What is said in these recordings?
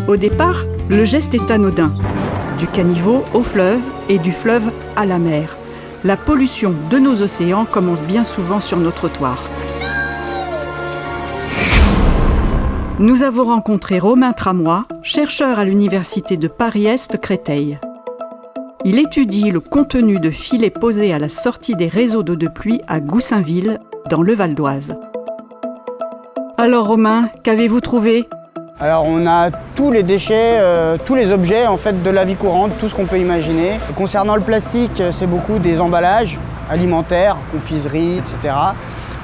Au départ, le geste est anodin. Du caniveau au fleuve et du fleuve à la mer. La pollution de nos océans commence bien souvent sur nos trottoirs. Nous avons rencontré Romain Tramois, chercheur à l'université de Paris-Est Créteil. Il étudie le contenu de filets posés à la sortie des réseaux d'eau de pluie à Goussainville, dans le Val d'Oise. Alors Romain, qu'avez-vous trouvé ? Alors on a tous les déchets, tous les objets en fait de la vie courante, tout ce qu'on peut imaginer. Concernant le plastique, c'est beaucoup des emballages alimentaires, confiseries, etc.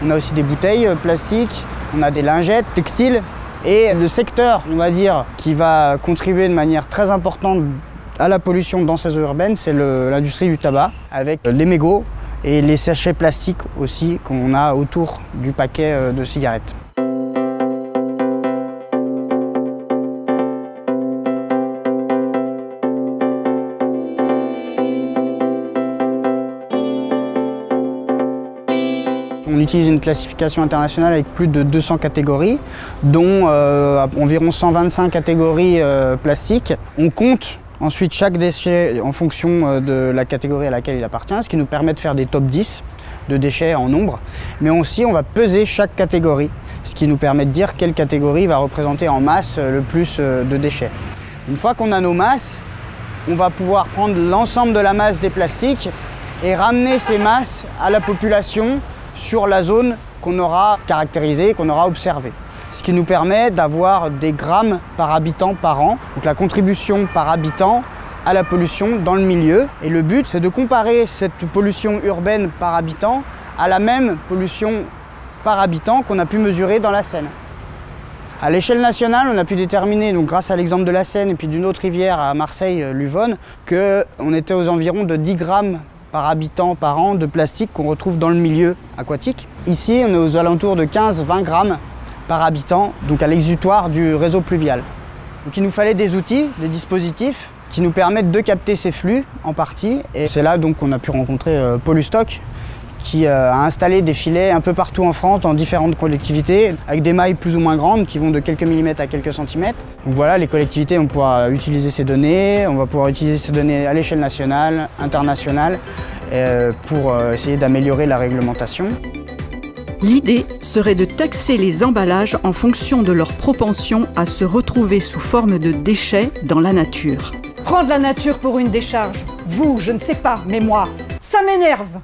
On a aussi des bouteilles plastiques, on a des lingettes textiles. Et le secteur, on va dire, qui va contribuer de manière très importante à la pollution dans ces eaux urbaines, c'est l'industrie du tabac, avec les mégots et les sachets plastiques aussi qu'on a autour du paquet de cigarettes. On utilise une classification internationale avec plus de 200 catégories, dont environ 125 catégories plastiques. On compte ensuite chaque déchet en fonction de la catégorie à laquelle il appartient, ce qui nous permet de faire des top 10 de déchets en nombre. Mais aussi, on va peser chaque catégorie, ce qui nous permet de dire quelle catégorie va représenter en masse le plus de déchets. Une fois qu'on a nos masses, on va pouvoir prendre l'ensemble de la masse des plastiques et ramener ces masses à la population sur la zone qu'on aura caractérisée, qu'on aura observée. Ce qui nous permet d'avoir des grammes par habitant par an, donc la contribution par habitant à la pollution dans le milieu. Et le but, c'est de comparer cette pollution urbaine par habitant à la même pollution par habitant qu'on a pu mesurer dans la Seine. À l'échelle nationale, on a pu déterminer, donc grâce à l'exemple de la Seine et puis d'une autre rivière à Marseille, l'Uvonne, qu'on était aux environs de 10 grammes par habitant par an de plastique qu'on retrouve dans le milieu aquatique. Ici, on est aux alentours de 15-20 grammes par habitant, donc à l'exutoire du réseau pluvial. Donc il nous fallait des outils, des dispositifs qui nous permettent de capter ces flux en partie. Et c'est là donc qu'on a pu rencontrer Polystock, qui a installé des filets un peu partout en France, dans différentes collectivités, avec des mailles plus ou moins grandes qui vont de quelques millimètres à quelques centimètres. Donc voilà, les collectivités vont pouvoir utiliser ces données, on va pouvoir utiliser ces données à l'échelle nationale, internationale, pour essayer d'améliorer la réglementation. L'idée serait de taxer les emballages en fonction de leur propension à se retrouver sous forme de déchets dans la nature. Prendre la nature pour une décharge, vous, je ne sais pas, mais moi, ça m'énerve.